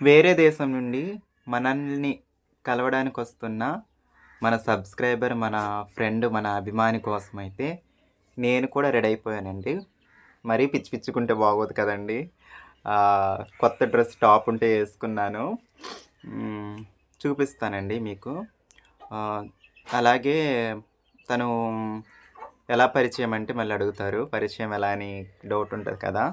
వేరే దేశం నుండి మనల్ని కలవడానికి వస్తున్న మన సబ్స్క్రైబర్, మన ఫ్రెండ్, మన అభిమాని కోసమైతే నేను కూడా రెడీ అయిపోయానండి. మరీ పిచ్చి పిచ్చుకుంటే బాగోదు కదండీ! కొత్త డ్రెస్ టాప్ ఉంటే యేసుకున్నాను. చూపిస్తానండి మీకు. అలాగే తను ఎలా పరిచయం అంటే మళ్ళీ అడుగుతారు. పరిచయం ఎలా అని డౌట్ ఉంటది కదా!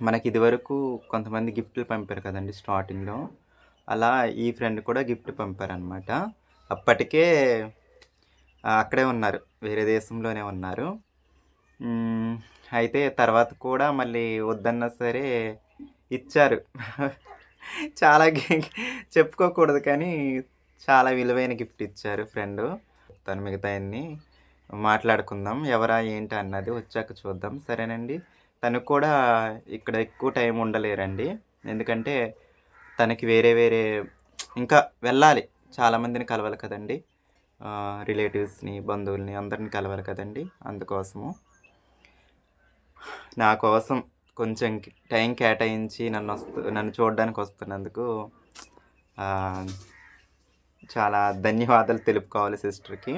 మనకి ఇదివరకు కొంతమంది గిఫ్టులు పంపారు కదండీ స్టార్టింగ్‌లో. అలా ఈ ఫ్రెండ్ కూడా గిఫ్ట్ పంపారనమాట. అప్పటికే అక్కడే ఉన్నారు. వేరే దేశంలోనే ఉన్నారు. అయితే తర్వాత కూడా మళ్ళీ వద్దన్నా సరే ఇచ్చారు. చాలా చెప్పుకోకూడదు కానీ చాలా విలువైన గిఫ్ట్ ఇచ్చారు ఫ్రెండు. చెప్తాను మిగతాయన్నీ. మాట్లాడుకుందాం. ఎవరా ఏంటి అన్నది వచ్చాక చూద్దాం. సరేనండి. తను కూడా ఇక్కడ ఎక్కువ టైం ఉండలేరండి. ఎందుకంటే తనకి వేరే వేరే ఇంకా వెళ్ళాలి. చాలామందిని కలవాలి కదండీ! రిలేటివ్స్‌ని, బంధువుల్ని అందరిని కలవాలి కదండీ! అందుకోసము. నా కోసం కొంచెం టైం కేటాయించి నన్ను చూడడానికి వస్తున్నందుకు చాలా ధన్యవాదాలు తెలుపుకోవాలి సిస్టర్‌కి.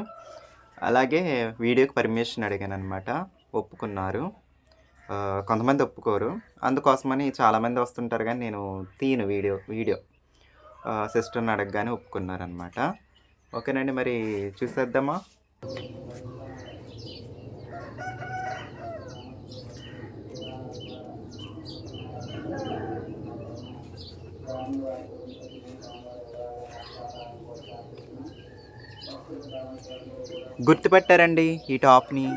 అలాగే వీడియోకి పర్మిషన్ అడిగాననమాట. ఒప్పుకున్నారు. కొంతమంది ఒప్పుకోరు. అందుకోసమని చాలామంది వస్తుంటారు కానీ నేను తీయను వీడియో. సిస్టర్ని అడగగానే ఒప్పుకున్నారనమాట. ఓకేనండి. మరి చూసేద్దామా? గుర్తుపట్టారండి ఈ టాప్ని?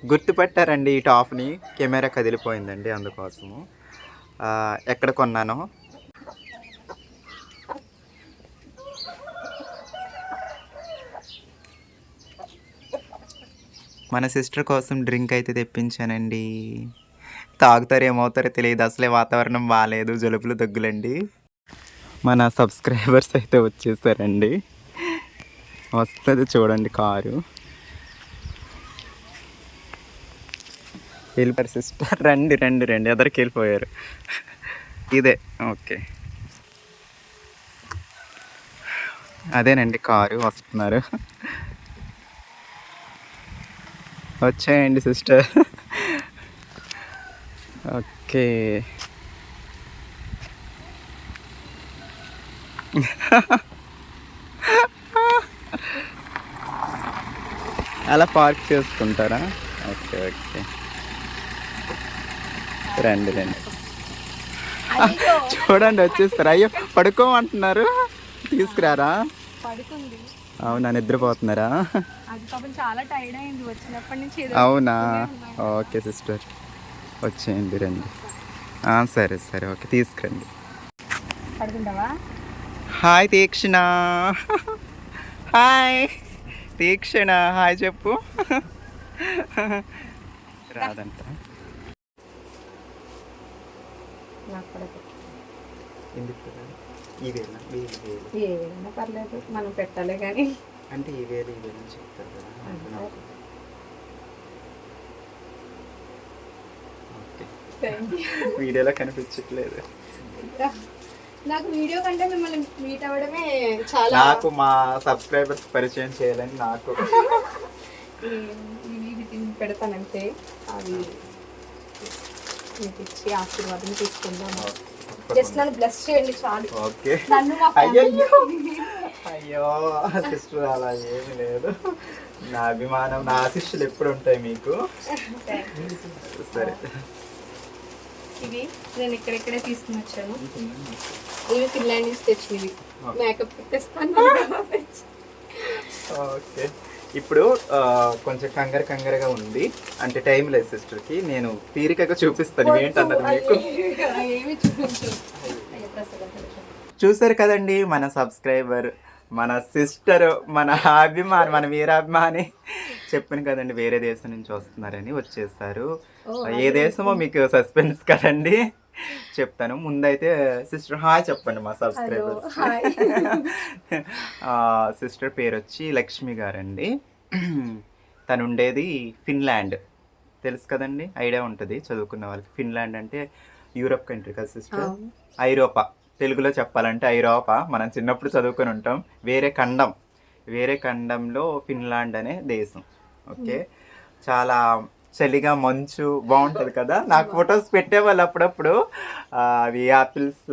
గుర్తుపట్టారండి ఈ టాప్ని? కెమెరా కదిలిపోయిందండి అందుకోసము. ఎక్కడ కొన్నానో మన సిస్టర్ కోసం డ్రింక్ అయితే తెప్పించానండి. తాగుతారు ఏమవుతారో తెలియదు. అసలే వాతావరణం బాగాలేదు. జలుబులు దగ్గులండి. మన సబ్స్క్రైబర్స్ అయితే వచ్చేసారండి. వస్తుంది చూడండి కారు. వెళ్ళిపోయారు సిస్టర్. రండి రండి రండి. ఎదరికి వెళ్ళిపోయారు. ఇదే ఓకే. అదేనండి కారు. వస్తున్నారు. వచ్చాయండి సిస్టర్. ఓకే. అలా పార్క్ చేసుకుంటారా? Okay okay. రండి రండి. చూడండి వచ్చేస్తారు. అయ్యో పడుకోమంటున్నారు. తీసుకురారా? అవునా, నిద్రపోతున్నారా? అవునా, ఓకే సిస్టర్. వచ్చేయండి రండి. సరే సరే ఓకే, తీసుకురండి. హాయ్ తీక్షణ. హాయ్ తీక్షణ. హాయ్ చెప్పు. రాదంట. ఏదైనా పర్లేదు, మనం పెట్టాలి కానీ అంటే ఈ వేలు చెప్తారు కదా. వీడియోలో కనిపించట్లేదు. నాకు వీడియో కంటే మిమ్మల్ని మీట్ అవ్వడమే చాలా. నాకు మా సబ్స్క్రైబర్స్ పరిచయం చేయాలని నాకు. పెడతానంటే అవి మీకు ఇచ్చి ఆశీర్వాదం తీసుకుందాం. జస్ట్ నన్ను బ్లెస్ చేయండి చాలు. ఓకే. అయ్యో సిస్టర్ అలా ఏమి లేదు. నా అభిమానం, నా ఆశీస్సులు ఎప్పుడు ఉంటాయి మీకు. సరే. ఇవి నేను ఇక్కడెక్కడే తీసుకుని వచ్చాను. ఇవి ఫిన్లాండ్ నుంచి తెచ్చినవి. మేకప్ తెస్తాను. ఓకే. ఇప్పుడు కొంచెం కంగారుగా ఉంది. అంటే టైం లేదు సిస్టర్కి. నేను తీరికగా చూపిస్తాను ఏంటన్నది మీకు. చూసారు కదండి మన సబ్స్క్రైబర్, మన సిస్టర్, మన అభిమాని, మన వీరాభిమాని. చెప్పాను కదండి వేరే దేశం నుంచి వస్తున్నారని. వచ్చేసారు. ఏ దేశమో మీకు సస్పెన్స్ కదండి, చెప్తాను. ముందైతే సిస్టర్ హాయ్ చెప్పండి మా సబ్స్క్రైబర్స్. సిస్టర్ పేరు వచ్చి లక్ష్మి గారండి. తను ఉండేది ఫిన్లాండ్. తెలుసు కదండి, ఐడియా ఉంటుంది చదువుకున్న వాళ్ళకి. ఫిన్లాండ్ అంటే యూరోప్ కంట్రీ కదా సిస్టర్, అవును. ఐరోపా. తెలుగులో చెప్పాలంటే ఐరోపా. మనం చిన్నప్పుడు చదువుకొని ఉంటాం. వేరే ఖండంలో ఫిన్లాండ్ అనే దేశం. ఓకే, చాలా చలిగా మంచు బాగుంటుంది కదా. నాకు ఫొటోస్ పెట్టేవాళ్ళు అప్పుడప్పుడు. అవి యాపిల్స్,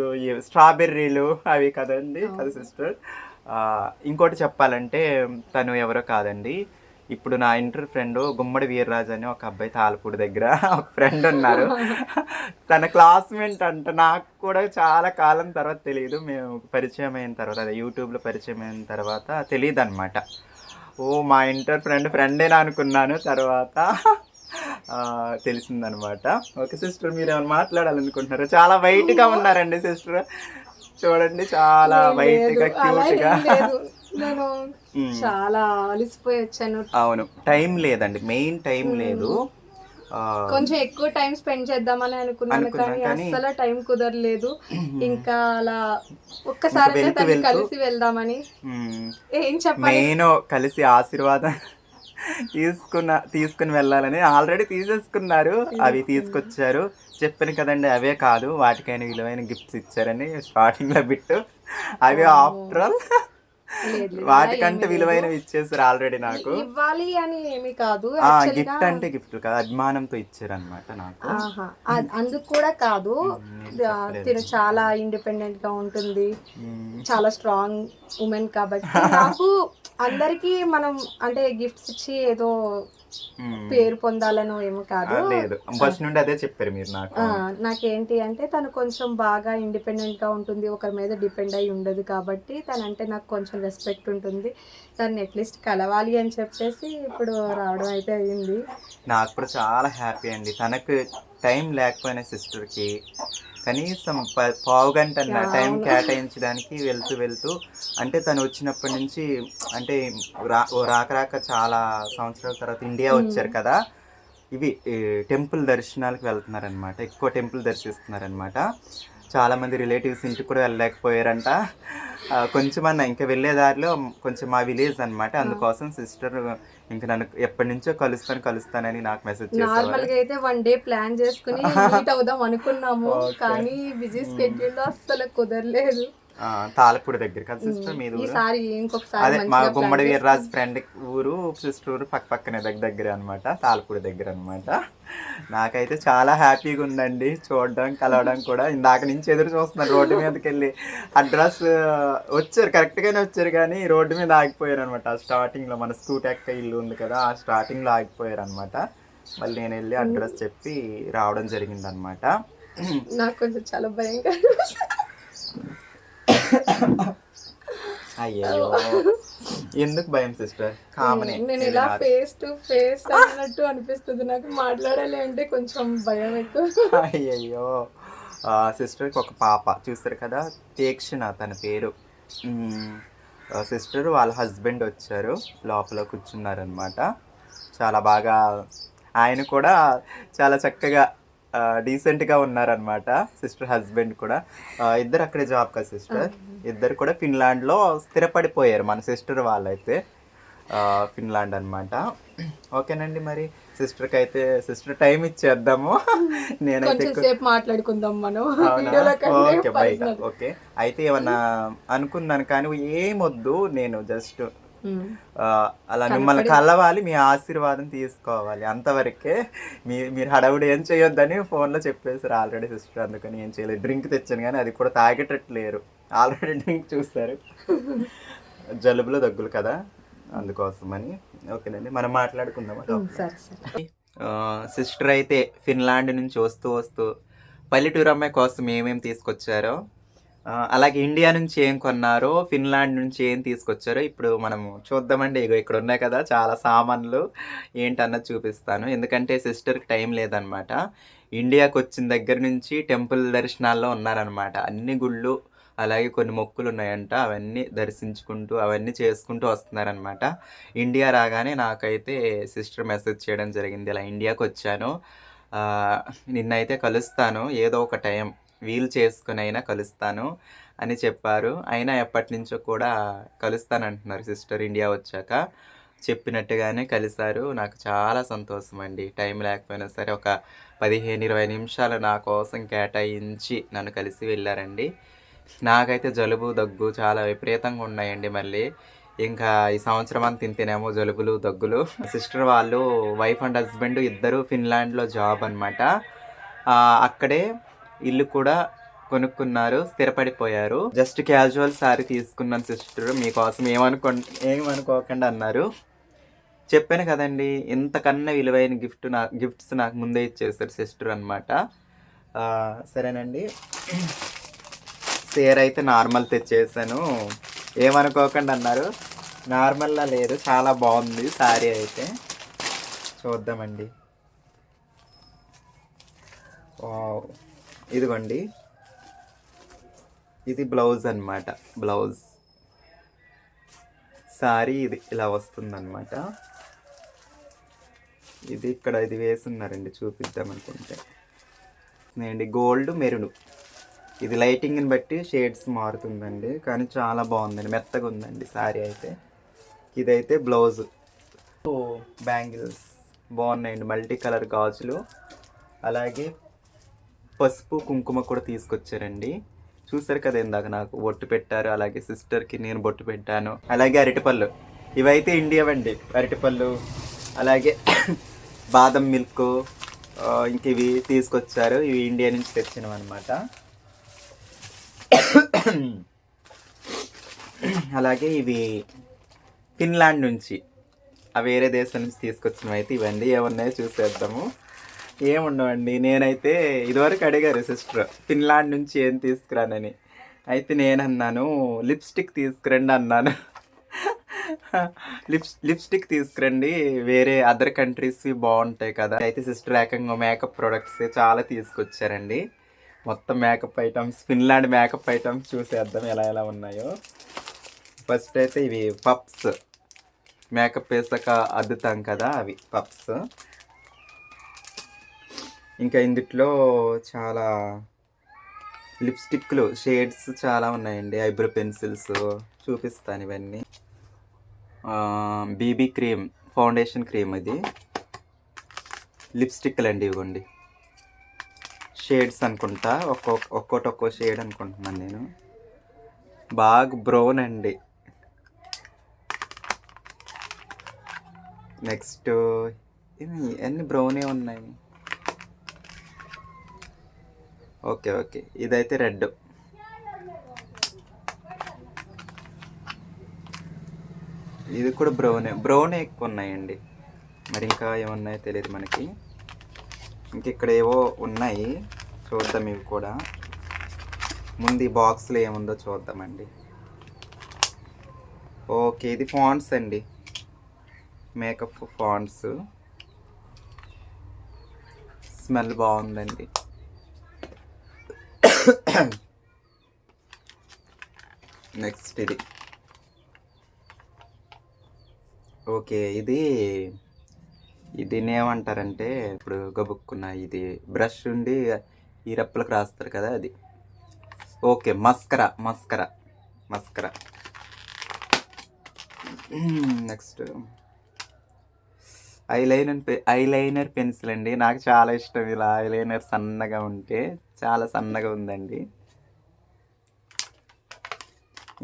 స్ట్రాబెర్రీలు అవి కదండి కదా సిస్టర్. ఇంకోటి చెప్పాలంటే తను ఎవరో కాదండి, ఇప్పుడు నా ఇంటర్ ఫ్రెండ్ గుమ్మడి వీర్రాజు అని ఒక అబ్బాయి తాళపూడి దగ్గర ఒక ఫ్రెండ్ ఉన్నారు. తన క్లాస్మేట్ అంట. నాకు కూడా చాలా కాలం తర్వాత తెలియదు. మేము పరిచయం అయిన తర్వాత, అదే యూట్యూబ్లో పరిచయం అయిన తర్వాత తెలియదు అనమాట. ఓ మా ఇంటర్ ఫ్రెండేనా అనుకున్నాను. తర్వాత తెలిసిందనమాట. ఓకే సిస్టర్, మీరు ఏమైనా మాట్లాడాలనుకుంటున్నారు? చాలా వైట్గా ఉన్నారండి సిస్టర్, చూడండి చాలా ఏం లేదు, వైట్గా అలా క్యూట్గా. ఏం లేదు. నేను చాలా అలసిపోయి వచ్చాను. అవును, టైం లేదండి, మెయిన్ టైం లేదు. ఆ, కొంచెం ఎక్కువ టైం స్పెండ్ చేద్దామని అనుకున్నాను, కానీ కానీ అస్సలు టైం కుదరలేదు. ఇంకా అలా ఇంకా ఒక్కసారి వెళ్తూ తను వెళ్తూ కలిసి వెళ్దామని ఏం చెప్పాలి. నేను కలిసి ఆశీర్వాదం తీసుకుని వెళ్ళాలని ఆల్రెడీ తీసేసుకున్నారు. అవి తీసుకొచ్చారు. చెప్పాను కదండి, అవే కాదు వాటికైనా విలువైన గిఫ్ట్స్ ఇచ్చారని స్టార్టింగ్లో బిట్టు. అవి ఆఫ్టర్ ఆల్ లేదు, లేదు, అలా వాటికంటే ఏమీ లేదు. విలువైనవి ఇచ్చేసారు ఆల్రెడీ నాకు. ఇవ్వాలి అని ఏమి కాదు, యాక్చువల్గా గిఫ్ట్ అంటే గిఫ్ట్ కాదు, అభిమానంతో ఇచ్చారనమాట నాకు. అందుకు కూడా కాదు. తిను చాలా ఇండిపెండెంట్ గా ఉంటుంది, చాలా స్ట్రాంగ్ ఉమెన్ కాబట్టి నాకు అందరికీ మనం అంటే గిఫ్ట్స్ ఇచ్చి ఏదో పేరు పొందాలనో ఏమో కాదు. లేదు, ఫస్ట్ నుండి అదే చెప్పారు మీరు నాకు. నాకేంటి అంటే తను కొంచెం బాగా ఇండిపెండెంట్ గా ఉంటుంది, ఒకరి మీద డిపెండ్ అయి ఉండదు కాబట్టి తనంటే నాకు కొంచెం రెస్పెక్ట్ ఉంటుంది. తను అట్లీస్ట్ కలవాలి అని చెప్పేసి ఇప్పుడు రావడం అయితే అయ్యింది. నాకు కూడా చాలా హ్యాపీ అండి. తనకు టైం లేకపోయిన సిస్టర్కి కనీసం పావు గంట టైం కేటాయించడానికి వెళ్తూ అంటే తను వచ్చినప్పటి నుంచి, అంటే రాక చాలా సంవత్సరాల తర్వాత ఇండియా వచ్చారు కదా. ఇవి టెంపుల్ దర్శనాలకు వెళ్తున్నారనమాట, ఎక్కువ టెంపుల్ దర్శిస్తున్నారనమాట. చాలామంది రిలేటివ్స్ ఇంటికి కూడా వెళ్ళలేకపోయారంట. కొంచెమన్నా ఇంకా వెళ్ళే దారిలో కొంచెం మా విలేజ్ అనమాట, అందుకోసం సిస్టర్ ఇంకా నన్ను ఎప్పటి నుంచో కలుస్తానని నాకు మెసేజ్ చేశారు. నార్మల్గా అయితే 1 డే ప్లాన్ చేసుకుని మీట్ అవుదాం అనుకున్నాము, కానీ బిజీ స్కెడ్యూల్ అస్సలు కుదరలేదు. తాళపూడి దగ్గర కదా సిస్టర్ మీది ఊరు? ఈసారి ఇంకొకసారి అదే మా గుమ్మడి వీర్రాజు ఫ్రెండ్ ఊరు, సిస్టర్ ఊరు పక్కనే దగ్గర అనమాట, తాళపూడి దగ్గర అనమాట. నాకైతే చాలా హ్యాపీగా ఉందండి చూడడం, కలవడం కూడా. ఇందాక నుంచి ఎదురు చూస్తున్నాను, రోడ్డు మీదకి వెళ్ళి అడ్రస్ వచ్చారు, కరెక్ట్గానే వచ్చారు, కానీ రోడ్డు మీద ఆగిపోయారు అనమాట. స్టార్టింగ్లో మన స్కూటీ ఎక్క ఇల్లు ఉంది కదా, ఆ స్టార్టింగ్లో ఆగిపోయారు అనమాట. మళ్ళీ నేను వెళ్ళి అడ్రస్ చెప్పి రావడం జరిగింది అనమాట. నాకు కొంచెం చాలా భయంగా అయ్యో, ఎందుకు భయం సిస్టర్? కామనే. నేను ఇలా ఫేస్ టు ఫేస్ అన్నట్టు అనిపిస్తుంది నాకు, మాట్లాడాలి అంటే కొంచెం భయం ఎక్కువ. అయ్యయ్యో, సిస్టర్కి ఒక పాప చూస్తారు కదా, తీక్షణ తన పేరు. సిస్టర్ వాళ్ళ హస్బెండ్ వచ్చారు, లోపల కూర్చున్నారనమాట. చాలా బాగా, ఆయన కూడా చాలా చక్కగా డీసెంట్గా ఉన్నారనమాట, సిస్టర్ హస్బెండ్ కూడా. ఇద్దరు అక్కడే జాబ్ కదా సిస్టర్, ఇద్దరు కూడా ఫిన్లాండ్లో స్థిరపడిపోయారు. మన సిస్టర్ వాళ్ళైతే ఫిన్లాండ్ అనమాట. ఓకేనండి, మరి సిస్టర్కి అయితే సిస్టర్ టైం ఇచ్చేద్దాము. నేనైతే మాట్లాడుకుందాం మనం. ఓకే బయట. ఓకే, అయితే ఏమన్నా అనుకున్నాను కానీ ఏమొద్దు, నేను జస్ట్ అలా మిమ్మల్ని కలవాలి, మీ ఆశీర్వాదం తీసుకోవాలి, అంతవరకే. మీరు హడావుడి ఏం చేయొద్దని ఫోన్లో చెప్పేసారు ఆల్రెడీ సిస్టర్, అందుకని ఏం చేయలేదు. డ్రింక్ తెచ్చాను కానీ అది కూడా తాగేటట్లేరు, ఆల్రెడీ డ్రింక్ చూస్తారు. జలుబులో దగ్గులు కదా, అందుకోసమని. ఓకేనండి, మనం మాట్లాడుకుందాం. సిస్టర్ అయితే ఫిన్లాండ్ నుంచి వస్తూ పల్లెటూరు అమ్మాయి కోసం ఏమేమి తీసుకొచ్చారో, అలాగే ఇండియా నుంచి ఏం కొన్నారో, ఫిన్లాండ్ నుంచి ఏం తీసుకొచ్చారో ఇప్పుడు మనం చూద్దామండి. ఇక్కడ ఉన్నాయి కదా చాలా సామాన్లు, ఏంటన్నది చూపిస్తాను. ఎందుకంటే సిస్టర్కి టైం లేదనమాట. ఇండియాకి వచ్చిన దగ్గర నుంచి టెంపుల్ దర్శనాల్లో ఉన్నారనమాట. అన్ని గుళ్ళు, అలాగే కొన్ని మొక్కులు ఉన్నాయంట, అవన్నీ దర్శించుకుంటూ అవన్నీ చేసుకుంటూ వస్తున్నారనమాట. ఇండియా రాగానే నాకైతే సిస్టర్ మెసేజ్ చేయడం జరిగింది, ఇలా ఇండియాకి వచ్చాను, నిన్నైతే కలుస్తాను, ఏదో ఒక టైం వీలు చేసుకుని అయినా కలుస్తాను అని చెప్పారు. అయినా ఎప్పటి నుంచో కూడా కలుస్తానంటున్నారు సిస్టర్ ఇండియా వచ్చాక. చెప్పినట్టుగానే కలిశారు. నాకు చాలా సంతోషం అండి. టైం లేకపోయినా సరే ఒక 15, 20 నిమిషాలు నా కోసం కేటాయించి నన్ను కలిసి వెళ్లారండి. నాకైతే జలుబు, దగ్గు చాలా విపరీతంగా ఉన్నాయండి మళ్ళీ. ఇంకా ఈ సంవత్సరం అంతా ఇంతేనేమో జలుబులు, దగ్గులు. సిస్టర్ వాళ్ళు వైఫ్ అండ్ హస్బెండ్ ఇద్దరు ఫిన్లాండ్‌లో జాబ్ అనమాట. అక్కడే ఇల్లు కూడా కొనుక్కున్నారు. స్థిరపడిపోయారు. జస్ట్ క్యాజువల్ సారీ తీసుకున్నాను సిస్టర్. మీకోసం ఏమనుకోకండి అన్నారు. చెప్పాను కదండీ! ఇంతకన్నా విలువైన గిఫ్ట్స్ నాకు ముందే ఇచ్చేసారు సిస్టర్ అనమాట. సరేనండి. చీర అయితే నార్మల్ తెచ్చేసాను. ఏమనుకోకండి అన్నారు. నార్మల్‌లా లేదు. చాలా బాగుంది సారీ అయితే. చూద్దామండి. వావ్! ఇదిగోండి. ఇది బ్లౌజ్ అనమాట. బ్లౌజ్. సారీ ఇది ఇలా వస్తుందన్నమాట. ఇది ఇక్కడ ఇది వేసున్నారండి చూపిద్దాం అనుకుంటే. అండి గోల్డ్ మెరూన్. ఇది లైటింగ్ని బట్టి షేడ్స్ మారుతుందండి. కానీ చాలా బాగుందండి. మెత్తగా ఉందండి సారీ అయితే. ఇదైతే బ్లౌజ్. బ్యాంగిల్స్ బాగున్నాయండి. మల్టీ కలర్ గాజులు. అలాగే పసుపు కుంకుమ కూడా తీసుకొచ్చారండి. చూసారు కదా ఇందాక నాకు బొట్టు పెట్టారు. అలాగే సిస్టర్కి నేను బొట్టు పెట్టాను. అలాగే అరటిపళ్ళు. ఇవైతే ఇండియా అండి. అరటిపళ్ళు అలాగే బాదం మిల్క్ ఇంక ఇవి తీసుకొచ్చారు. ఇవి ఇండియా నుంచి తెచ్చినవి అనమాట. అలాగే ఇవి ఫిన్లాండ్ నుంచి వేరే దేశం నుంచి తీసుకొచ్చినవి అయితే ఇవన్నీ ఏమున్నాయో చూసేద్దాము. ఏముండవండి. నేనైతే ఇదివరకు అడిగారు సిస్టర్ ఫిన్లాండ్ నుంచి ఏం తీసుకురానని. అయితే నేనన్నాను లిప్స్టిక్ తీసుకురండి అన్నాను. లిప్స్టిక్ తీసుకురండి, వేరే అదర్ కంట్రీస్వి బాగుంటాయి కదా. అయితే సిస్టర్ ఏకంగా మేకప్ ప్రొడక్ట్స్ చాలా తీసుకొచ్చారండి. మొత్తం makeup items, Finland makeup items చూసేద్దాం ఎలా ఎలా ఉన్నాయో. ఫస్ట్ అయితే ఇవి పప్స్, మేకప్ వేసాక అద్దుతాం కదా అవి పప్స్. ఇంకా ఇందుట్లో చాలా లిప్స్టిక్లు షేడ్స్ చాలా ఉన్నాయండి. ఐబ్రో పెన్సిల్స్ చూపిస్తాను ఇవన్నీ. BB cream, foundation cream. ఇది లిప్స్టిక్లు అండి. ఇవ్వండి షేడ్స్ అనుకుంటా. ఒక్కో షేడ్ అనుకుంటున్నాను నేను. బాగా బ్రౌన్ అండి. నెక్స్ట్ అన్ని బ్రౌనే ఉన్నాయి. ఓకే ఇదైతే రెడ్. ఇది కూడా బ్రౌనే ఎక్కువ ఉన్నాయండి. మరి ఇంకా ఏమున్నాయో తెలియదు మనకి. ఇంక ఇక్కడ ఏవో ఉన్నాయి చూద్దాం. ఇవి కూడా ముందు ఈ బాక్స్లో ఏముందో చూద్దామండి. ఓకే, ఇది ఫాంట్స్ అండి. Makeup fonts. స్మెల్ బాగుందండి. నెక్స్ట్ ఇది. ఓకే, దీన్ని ఏమంటారంటే ఇప్పుడు గబుక్కున్న ఇది బ్రష్ ఉండి ఈ రెప్పలకు రాస్తారు కదా అది. Okay, mascara. Next eyeliner pencil అండి. నాకు చాలా ఇష్టం ఇలా ఐలైనర్ సన్నగా ఉంటే. చాలా సన్నగా ఉందండి.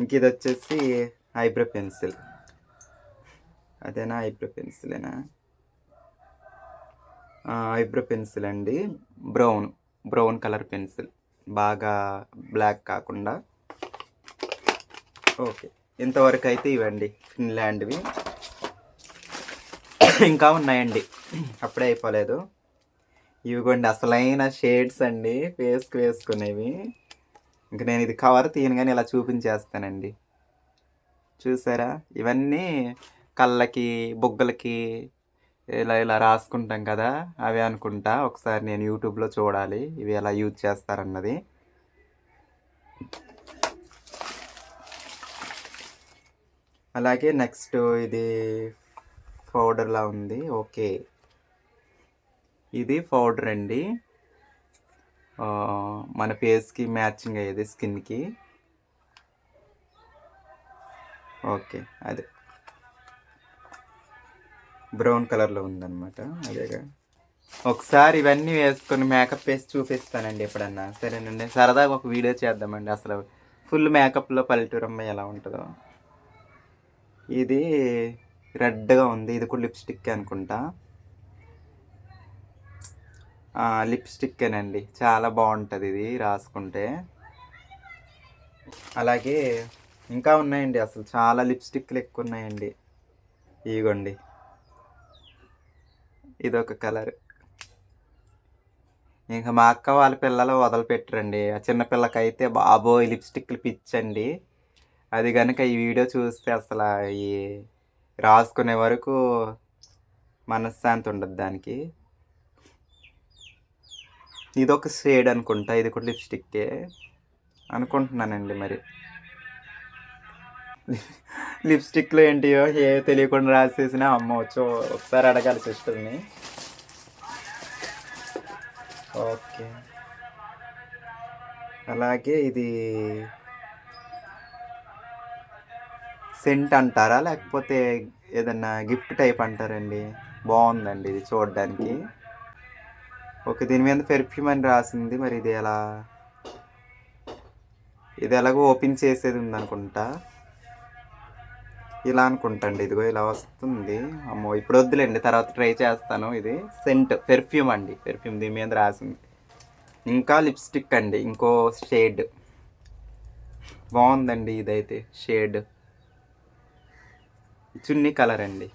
ఇంక ఇది వచ్చేసి ఐబ్రో పెన్సిల్. అదేనా ఐబ్రో పెన్సిలేనా? ఐబ్రో పెన్సిల్ అండి. బ్రౌన్ కలర్ పెన్సిల్, బాగా బ్లాక్ కాకుండా. ఓకే, ఇంతవరకు అయితే ఇవండి ఫిన్లాండ్వి. ఇంకా ఉన్నాయండి, అప్పుడే అయిపోలేదు. ఇవిగోండి అసలైన షేడ్స్ అండి, ఫేస్కి వేసుకునేవి. ఇంక నేను ఇది కవర్ తీయగానే ఇలా చూపించేస్తానండి. చూసారా, ఇవన్నీ కళ్ళకి బొగ్గలకి ఇలా రాసుకుంటాం కదా, అవి అనుకుంటా. ఒకసారి నేను యూట్యూబ్లో చూడాలి ఇవి ఎలా యూజ్ చేస్తారన్నది. అలాగే నెక్స్ట్ ఇది పౌడర్లా ఉంది. ఓకే, ఇది పౌడర్ అండి. మన ఫేస్కి మ్యాచింగ్ అయ్యేది, స్కిన్కి. ఓకే, అదే బ్రౌన్ కలర్లో ఉందన్నమాట. అదేగా ఒకసారి ఇవన్నీ వేసుకొని మేకప్ వేసి చూపిస్తానండి ఎప్పుడన్నా. సరేనండి, సరదాగా ఒక వీడియో చేద్దామండి అసలు ఫుల్ మేకప్లో పల్లెటూరు అమ్మాయి ఎలా ఉంటుందో. ఇది రెడ్గా ఉంది, ఇది కూడా లిప్స్టిక్ అనుకుంటా. లిప్స్టిక్కేనండి, చాలా బాగుంటుంది ఇది రాసుకుంటే. అలాగే ఇంకా ఉన్నాయండి, అసలు చాలా లిప్స్టిక్లు ఎక్కువ ఉన్నాయండి. ఇదిగోండి, ఇదొక కలర్. ఇంకా మా అక్క వాళ్ళ పిల్లలు వదిలిపెట్టరండి. ఆ చిన్నపిల్లకైతే బాబోయ్ లిప్స్టిక్లు పిచ్చండి. అది కనుక ఈ వీడియో చూస్తే అసలు ఈ రాసుకునే వరకు మనశ్శాంతి ఉండదు దానికి. ఇదొక షేడ్ అనుకుంటా, ఇది కూడా లిప్స్టిక్కే అనుకుంటున్నానండి. మరి లిప్స్టిక్లో ఏంటియో ఏ తెలియకుండా రాసేసిన అమ్మ వచ్చి ఒకసారి అడగాలి సిస్టర్ని. ఓకే, అలాగే ఇది సెంట్ అంటారా లేకపోతే ఏదన్నా గిఫ్ట్ టైప్ అంటారండి. బాగుందండి ఇది చూడడానికి. ఓకే, దీని మీద పెర్ఫ్యూమ్ అని రాసింది. మరి ఇది ఎలాగో ఓపెన్ చేసేది ఉందనుకుంటా. ఇలా అనుకుంటండి, ఇదిగో ఇలా వస్తుంది. అమ్మో ఇప్పుడు వద్దులేండి, తర్వాత ట్రై చేస్తాను. ఇది సెంట్ పెర్ఫ్యూమ్ అండి, పెర్ఫ్యూమ్ దీని మీద రాసింది. ఇంకా లిప్స్టిక్ అండి, ఇంకో షేడ్ బాగుందండి. ఇదైతే షేడ్ చున్నీ కలర్ అండి.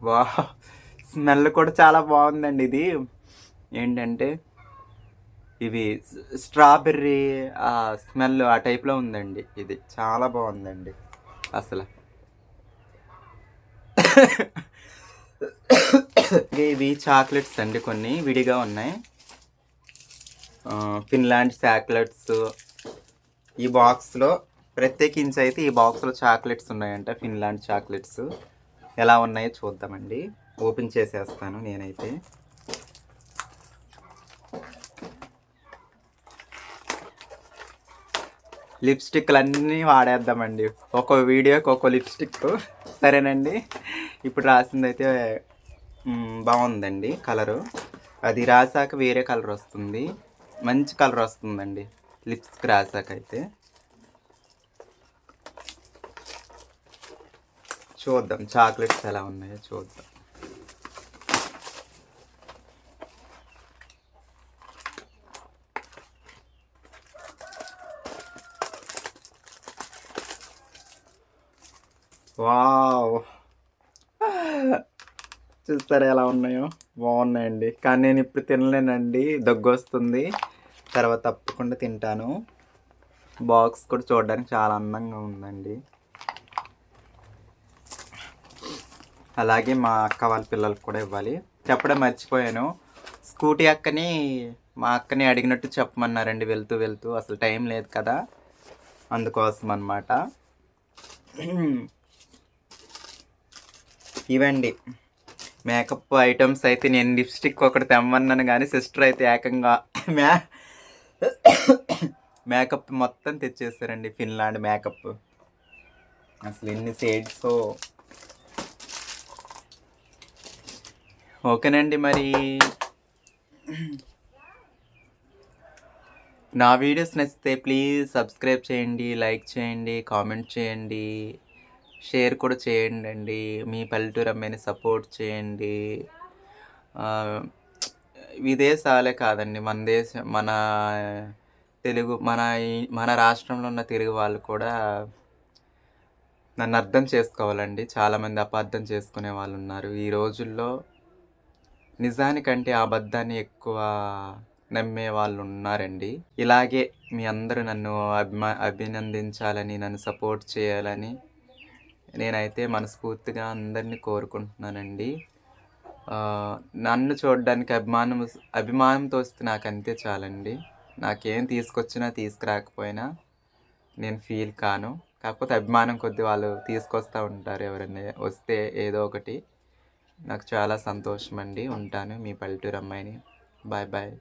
వా, స్మెల్ కూడా చాలా బాగుందండి. ఇది ఏంటంటే ఇవి స్ట్రాబెర్రీ ఆ స్మెల్ ఆ టైప్లో ఉందండి. ఇది చాలా బాగుందండి అసలు. ఇవి చాక్లెట్స్ అండి, కొన్ని విడిగా ఉన్నాయి. Finland chocolates. ఈ బాక్స్లో ప్రత్యేకించి అయితే ఈ బాక్స్లో చాక్లెట్స్ ఉన్నాయంట, ఫిన్లాండ్ చాక్లెట్స్. ఎలా ఉన్నాయో చూద్దామండి. ఓపెన్ చేసేస్తాను నేనైతే. లిప్స్టిక్లు అన్నీ వాడేద్దామండి, ఒక్కో వీడియోకి ఒక్కో లిప్స్టిక్. సరేనండి, ఇప్పుడు రాసిందైతే బాగుందండి కలరు. అది రాసాక వేరే కలర్ వస్తుంది, మంచి కలర్ వస్తుందండి లిప్స్కి రాసాక. అయితే చూద్దాం చాక్లెట్స్ ఎలా ఉన్నాయో చూద్దాం. వావ్, చూస్తారా ఎలా ఉన్నాయో. బాగున్నాయండి, కానీ నేను ఇప్పుడు తినలేనండి, దగ్గు వస్తుంది. తర్వాత తప్పకుండా తింటాను. బాక్స్ కూడా చూడడానికి చాలా అందంగా ఉందండి. అలాగే మా అక్క వాళ్ళ పిల్లలకు కూడా ఇవ్వాలి. చెప్పడం మర్చిపోయాను, స్కూటీ అక్కని మా అక్కని అడిగినట్టు చెప్పమన్నారండి వెళ్తూ వెళ్తూ. అసలు టైం లేదు కదా, అందుకోసం అన్నమాట. ఇవండి మేకప్ ఐటమ్స్. అయితే నేను లిప్స్టిక్ ఒకటి తెమ్మన్నాను కానీ సిస్టర్ అయితే ఏకంగా మేకప్ మొత్తం తెచ్చేస్తారండి, ఫిన్లాండ్ మేకప్. అసలు ఎన్ని షేడ్స్. ఓకేనండి, మరి నా వీడియోస్ నచ్చితే ప్లీజ్ సబ్స్క్రైబ్ చేయండి, లైక్ చేయండి, కామెంట్ చేయండి, షేర్ కూడా చేయండి అండి. మీ పల్లెటూరు అమ్మాయిని సపోర్ట్ చేయండి. విదేశాలే కాదండి, మన దేశం, మన తెలుగు, మన రాష్ట్రంలో ఉన్న తెలుగు వాళ్ళు కూడా నన్ను అర్థం చేసుకోవాలండి. చాలామంది అపార్థం చేసుకునే వాళ్ళు ఉన్నారు ఈ రోజుల్లో. నిజానికంటే అబద్ధాన్ని ఎక్కువ నమ్మే వాళ్ళు ఉన్నారండి. ఇలాగే మీ అందరూ నన్ను అభినందించాలని, నన్ను సపోర్ట్ చేయాలని నేనైతే మనస్ఫూర్తిగా అందరినీ కోరుకుంటున్నానండి. నన్ను చూడడానికి అభిమానంతో వస్తే నాకు అంతే చాలండి. నాకేం తీసుకొచ్చినా తీసుకురాకపోయినా నేను ఫీల్ కాను. కాకపోతే అభిమానం కొద్దీ వాళ్ళు తీసుకొస్తూ ఉంటారు, ఎవరైనా వస్తే ఏదో ఒకటి. నాకు చాలా సంతోషం అండి. ఉంటాను, మీ పల్లెటూరు అమ్మాయిని. Bye bye.